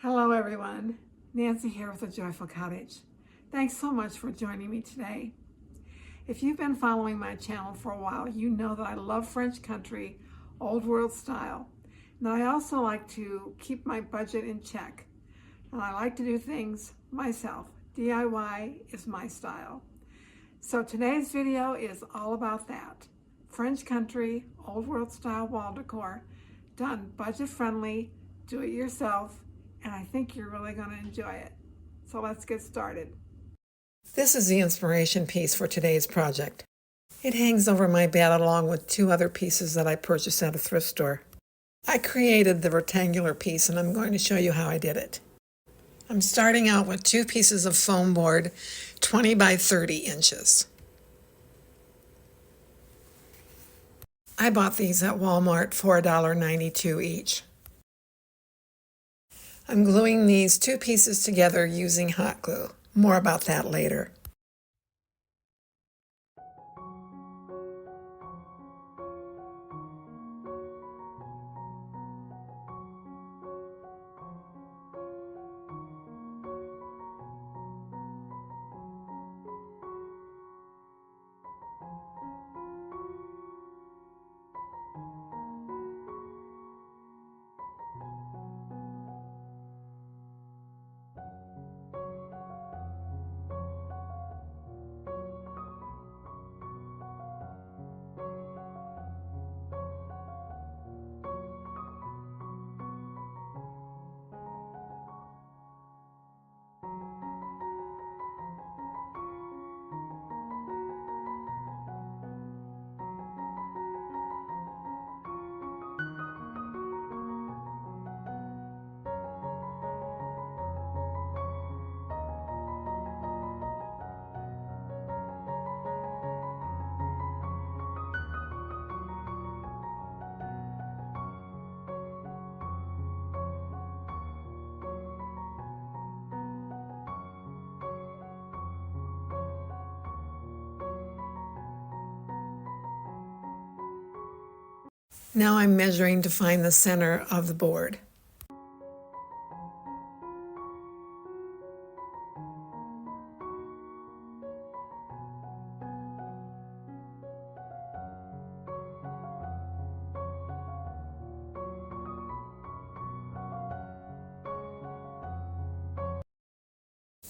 Hello everyone, Nancy here with The Joyful Cottage. Thanks so much for joining me today. If you've been following my channel for a while, you know that I love French country, old world style. And I also like to keep my budget in check. And I like to do things myself. DIY is my style. So today's video is all about that. French country, old world style wall decor, done budget friendly, do it yourself, and I think you're really going to enjoy it. So let's get started. This is the inspiration piece for today's project. It hangs over my bed along with two other pieces that I purchased at a thrift store. I created the rectangular piece and I'm going to show you how I did it. I'm starting out with two pieces of foam board, 20 by 30 inches. I bought these at Walmart for $1.92 each. I'm gluing these two pieces together using hot glue. More about that later. Now I'm measuring to find the center of the board.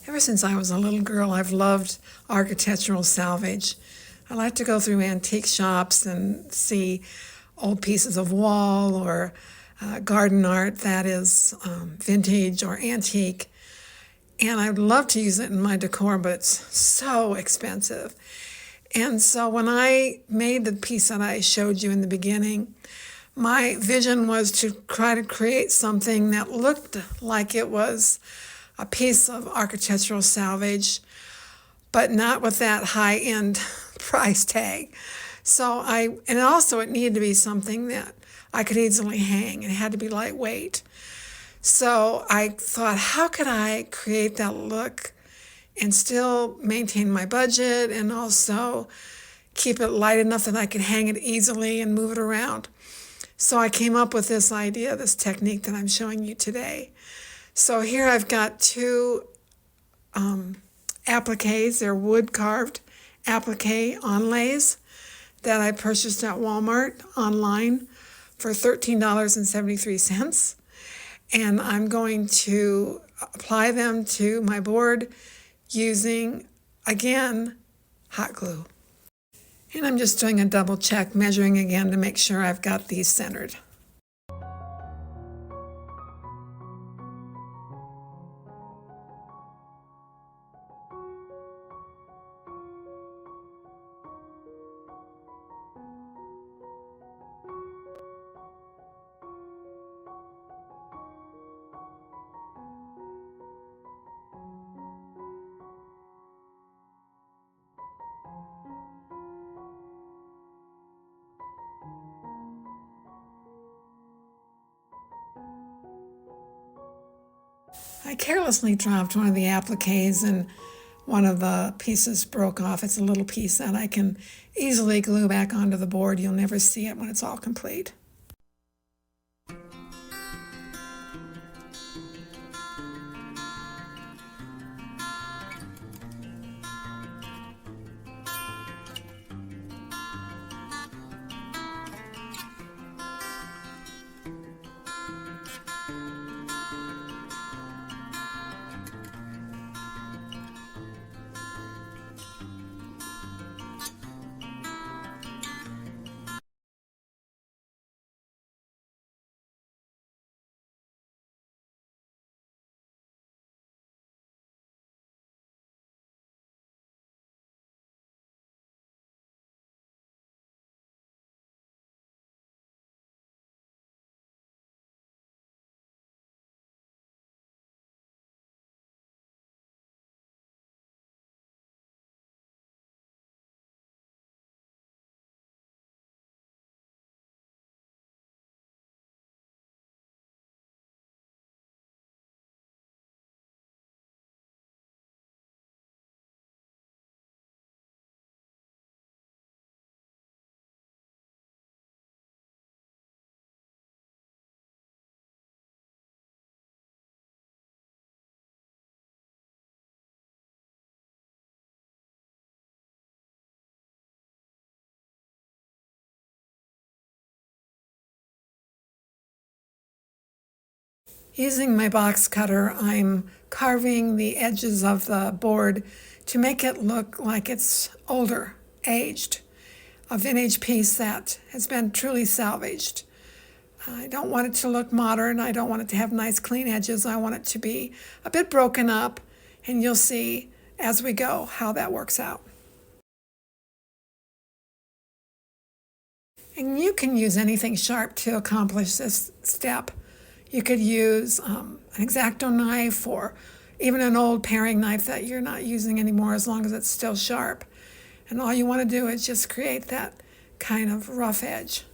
Ever since I was a little girl, I've loved architectural salvage. I like to go through antique shops and see old pieces of wall or garden art that is vintage or antique. And I'd love to use it in my decor, but it's so expensive. And so when I made the piece that I showed you in the beginning, my vision was to try to create something that looked like it was a piece of architectural salvage, but not with that high-end price tag. And also it needed to be something that I could easily hang. It had to be lightweight. So I thought, how could I create that look and still maintain my budget and also keep it light enough that I could hang it easily and move it around? So I came up with this idea, this technique that I'm showing you today. So here I've got two appliques. They're wood-carved applique onlays that I purchased at Walmart online for $13.73. And I'm going to apply them to my board using, again, hot glue. And I'm just doing a double check, measuring again to make sure I've got these centered. I carelessly dropped one of the appliques and one of the pieces broke off. It's a little piece that I can easily glue back onto the board. You'll never see it when it's all complete. Using my box cutter, I'm carving the edges of the board to make it look like it's older, aged, a vintage piece that has been truly salvaged. I don't want it to look modern. I don't want it to have nice clean edges. I want it to be a bit broken up, and you'll see as we go how that works out. And you can use anything sharp to accomplish this step. You could use an X-Acto knife or even an old paring knife that you're not using anymore, as long as it's still sharp. And all you want to do is just create that kind of rough edge.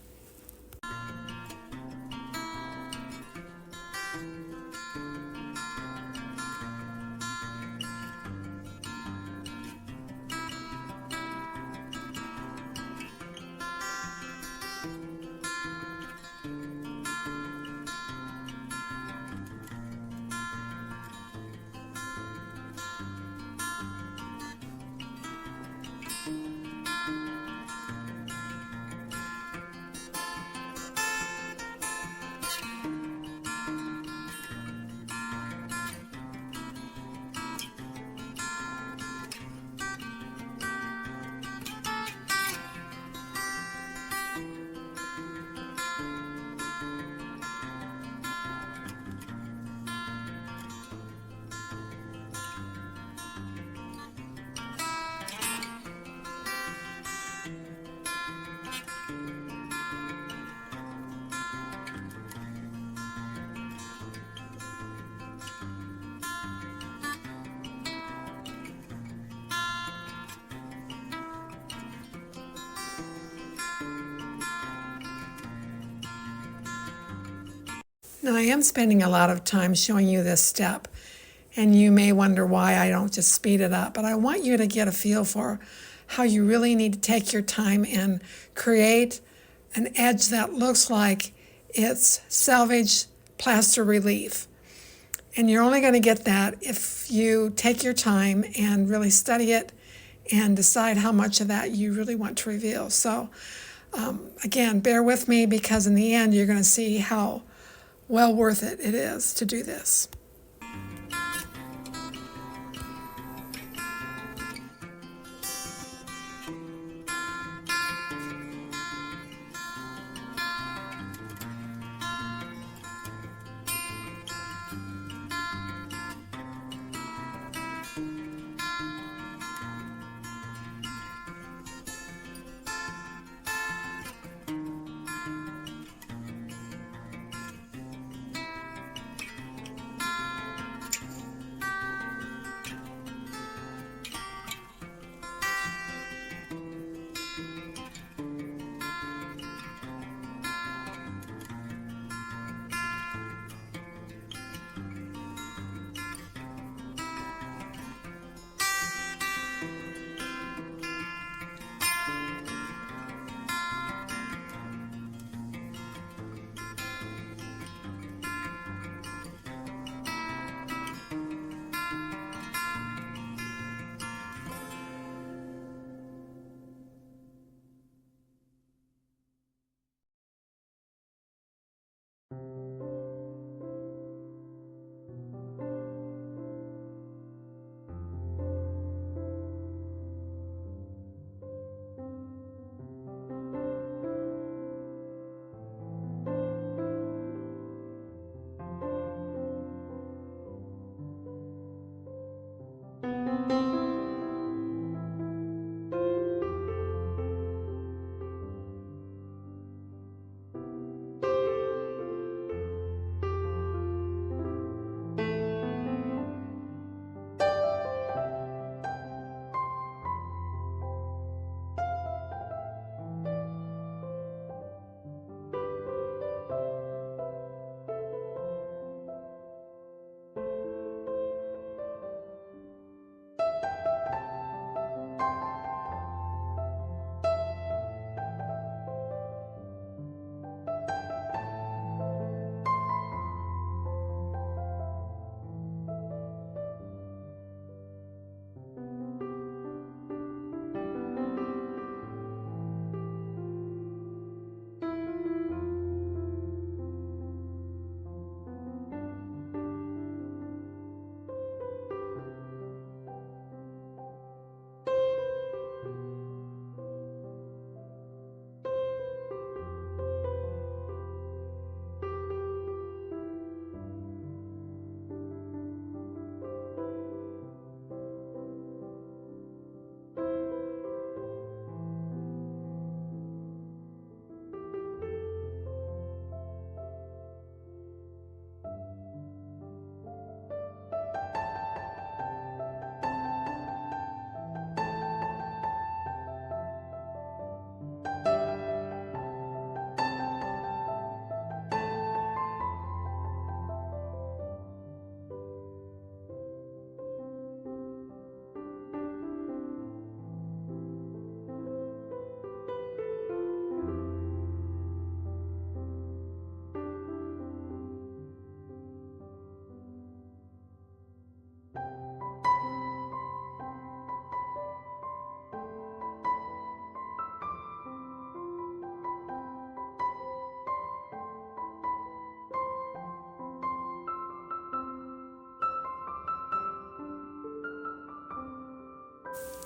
Now, I am spending a lot of time showing you this step, and you may wonder why I don't just speed it up, but I want you to get a feel for how you really need to take your time and create an edge that looks like it's salvage plaster relief. And you're only going to get that if you take your time and really study it and decide how much of that you really want to reveal. So again, bear with me, because in the end you're going to see how well worth it is to do this.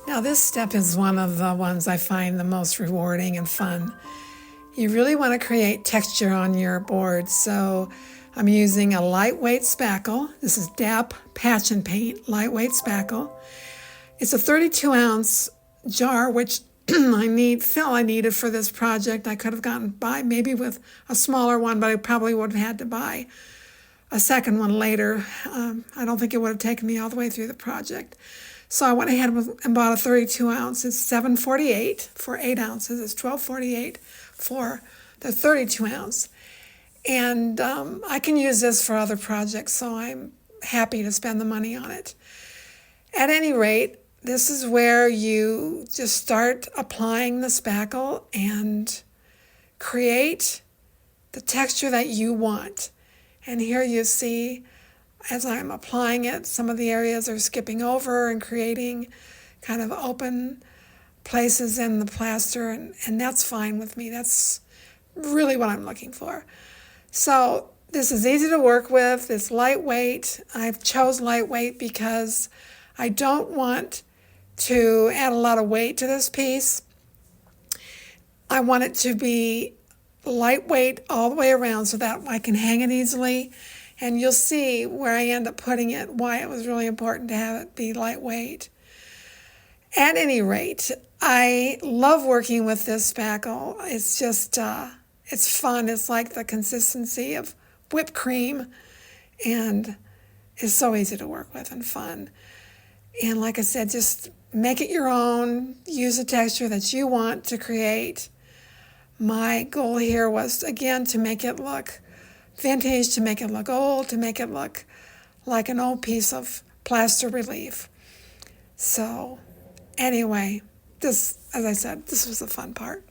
Now this step is one of the ones I find the most rewarding and fun. You really want to create texture on your board, so I'm using a lightweight spackle. This is DAP Patch and Paint lightweight spackle. It's a 32-ounce jar, which I needed for this project. I could have gotten by maybe with a smaller one, but I probably would have had to buy a second one later. I don't think it would have taken me all the way through the project. So I went ahead and bought a 32 ounce. It's $7.48 for 8 ounces. It's $12.48 for the 32 ounce. And I can use this for other projects, so I'm happy to spend the money on it. At any rate, this is where you just start applying the spackle and create the texture that you want. And here you see, as I'm applying it, some of the areas are skipping over and creating kind of open places in the plaster, and that's fine with me. That's really what I'm looking for. So this is easy to work with. It's lightweight. I've chose lightweight because I don't want to add a lot of weight to this piece. I want it to be lightweight all the way around so that I can hang it easily. And you'll see where I end up putting it, why it was really important to have it be lightweight. At any rate, I love working with this spackle. It's just, it's fun. It's like the consistency of whipped cream, and it's so easy to work with and fun. And like I said, just make it your own. Use a texture that you want to create. My goal here was, again, to make it look vintage, to make it look old, to make it look like an old piece of plaster relief. So anyway, this, as I said, this was the fun part.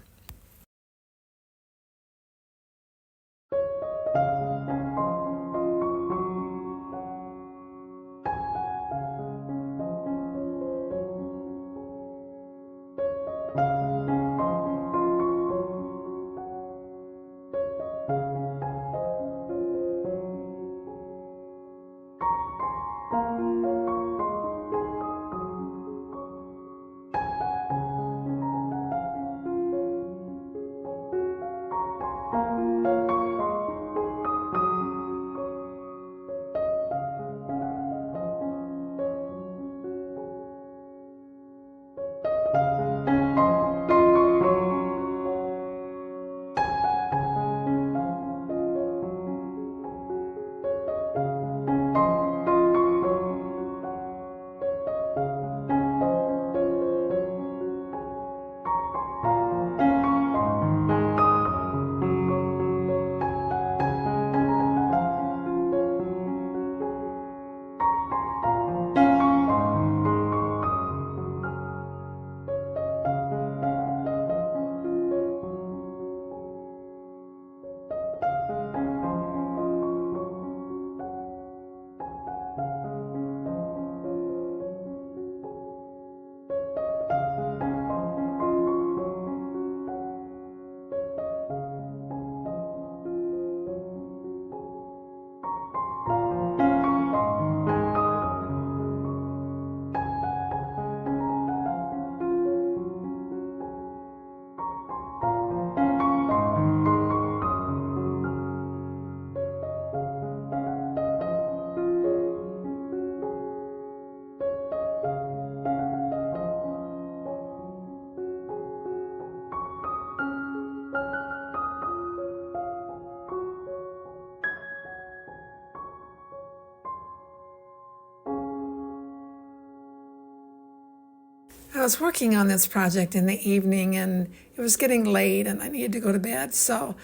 I was working on this project in the evening, and it was getting late and I needed to go to bed. So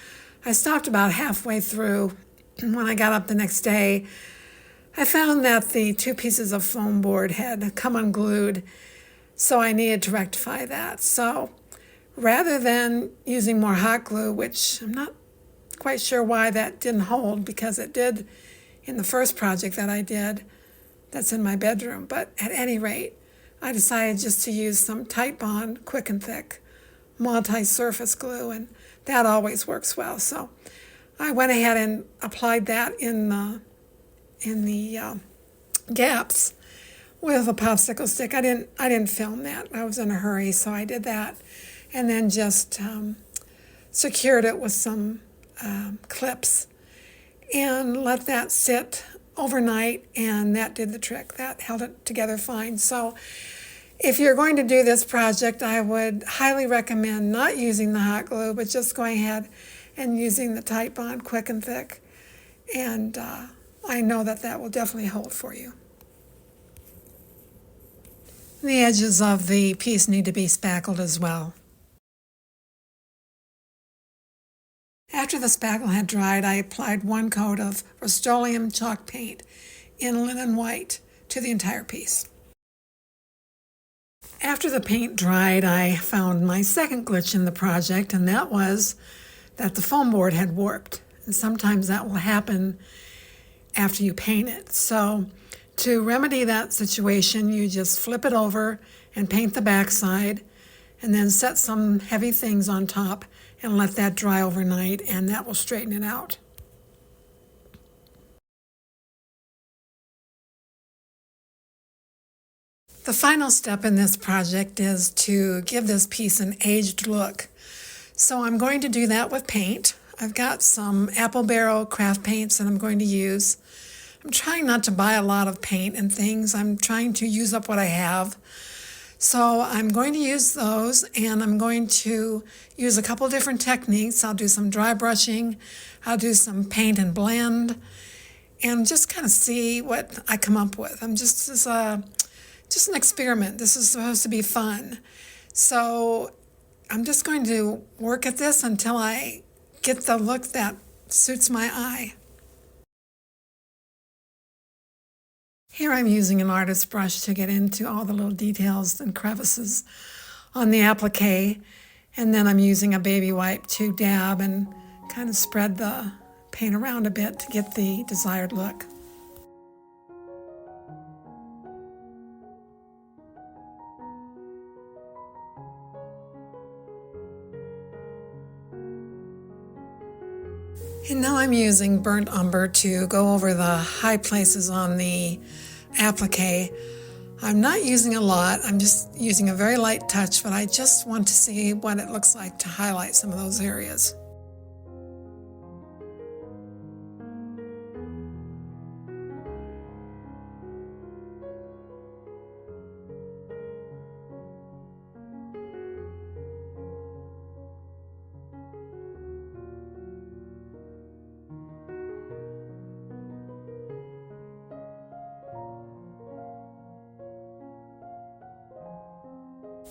I stopped about halfway through. And when I got up the next day, I found that the two pieces of foam board had come unglued. So I needed to rectify that. So rather than using more hot glue, which I'm not quite sure why that didn't hold, because it did in the first project that I did that's in my bedroom. But at any rate, I decided just to use some Titebond Quick and Thick multi-surface glue, and that always works well. So I went ahead and applied that in the gaps with a popsicle stick. I didn't film that. I was in a hurry, so I did that. And then just secured it with some clips and let that sit overnight, and that did the trick. That held it together fine. So if you're going to do this project, I would highly recommend not using the hot glue, but just going ahead and using the Titebond Quick and Thick. And I know that that will definitely hold for you. The edges of the piece need to be spackled as well. After the spackle had dried, I applied 1 coat of Rustoleum chalk paint in linen white to the entire piece. After the paint dried, I found my second glitch in the project, and that was that the foam board had warped. And sometimes that will happen after you paint it. So to remedy that situation, you just flip it over and paint the backside, and then set some heavy things on top and let that dry overnight, and that will straighten it out. The final step in this project is to give this piece an aged look. So I'm going to do that with paint. I've got some apple barrel craft paints that I'm going to use. I'm trying not to buy a lot of paint and things. I'm trying to use up what I have. So I'm going to use those, and I'm going to use a couple different techniques. I'll do some dry brushing, I'll do some paint and blend, and just kind of see what I come up with. This is just an experiment. This is supposed to be fun. So I'm just going to work at this until I get the look that suits my eye. Here I'm using an artist's brush to get into all the little details and crevices on the applique, and then I'm using a baby wipe to dab and kind of spread the paint around a bit to get the desired look. And now I'm using burnt umber to go over the high places on the applique. I'm not using a lot, I'm just using a very light touch, but I just want to see what it looks like to highlight some of those areas.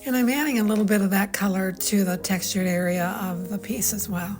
And I'm adding a little bit of that color to the textured area of the piece as well.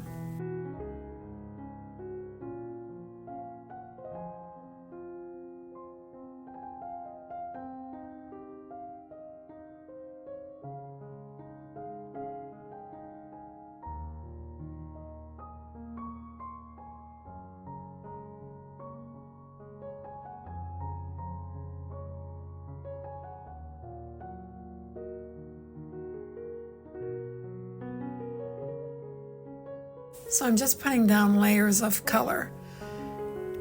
So I'm just putting down layers of color,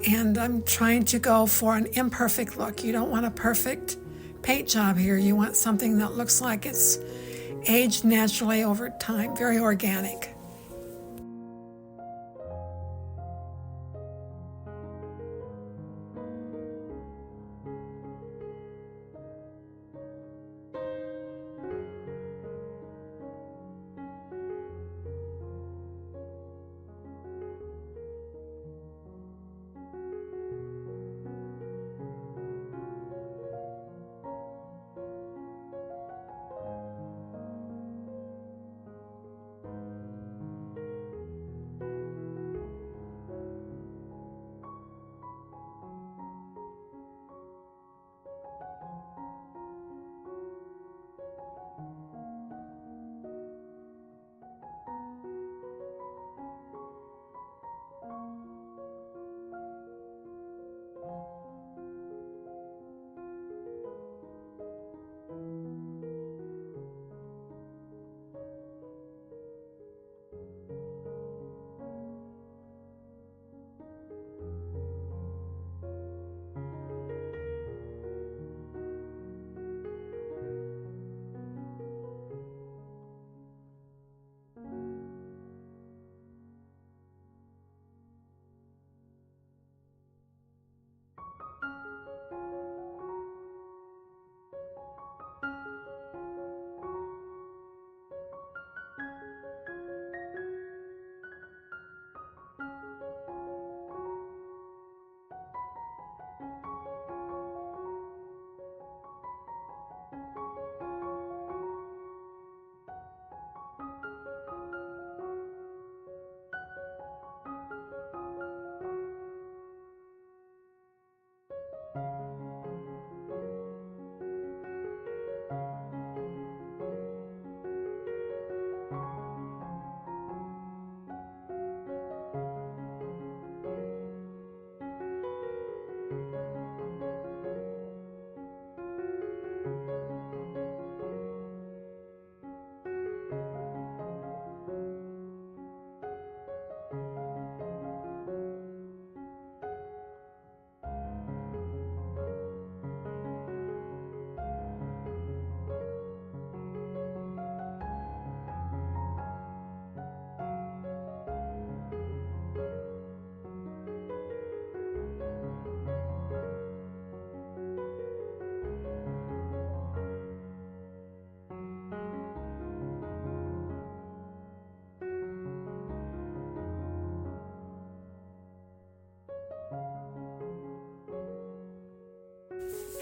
and I'm trying to go for an imperfect look. You don't want a perfect paint job here. You want something that looks like it's aged naturally over time, very organic.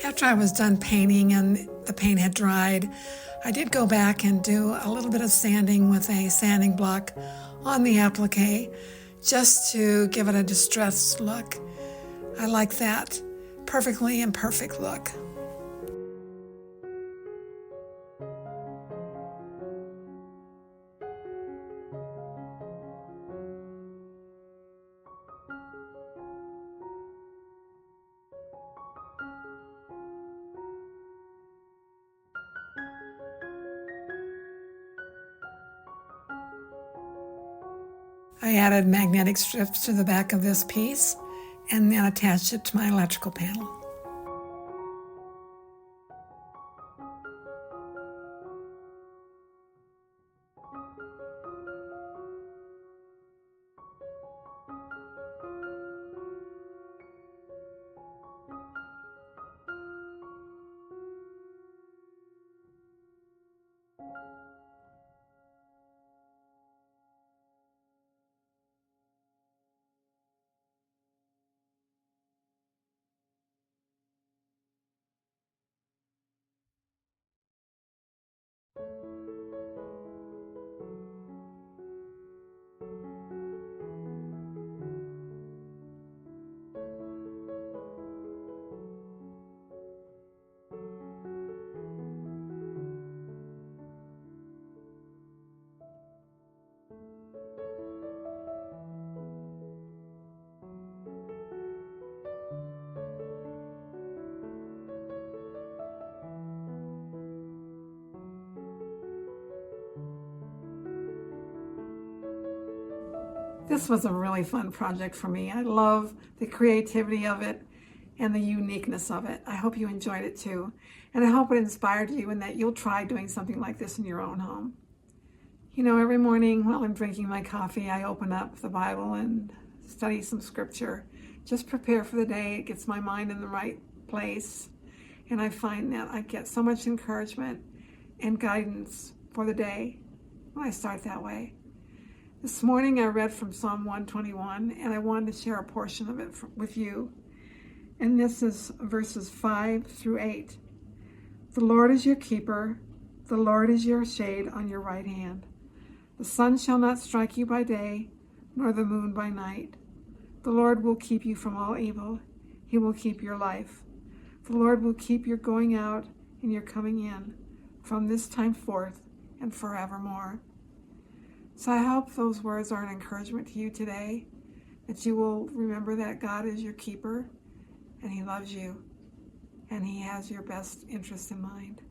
After I was done painting and the paint had dried, I did go back and do a little bit of sanding with a sanding block on the applique just to give it a distressed look. I like that perfectly imperfect look. I added magnetic strips to the back of this piece and then attached it to my electrical panel. This was a really fun project for me. I love the creativity of it and the uniqueness of it. I hope you enjoyed it too. And I hope it inspired you and that you'll try doing something like this in your own home. You know, every morning while I'm drinking my coffee, I open up the Bible and study some scripture. Just prepare for the day. It gets my mind in the right place. And I find that I get so much encouragement and guidance for the day when I start that way. This morning I read from Psalm 121, and I wanted to share a portion of it with you. And this is verses 5 through 8. The Lord is your keeper. The Lord is your shade on your right hand. The sun shall not strike you by day, nor the moon by night. The Lord will keep you from all evil. He will keep your life. The Lord will keep your going out and your coming in from this time forth and forevermore. So I hope those words are an encouragement to you today, that you will remember that God is your keeper and He loves you and He has your best interest in mind.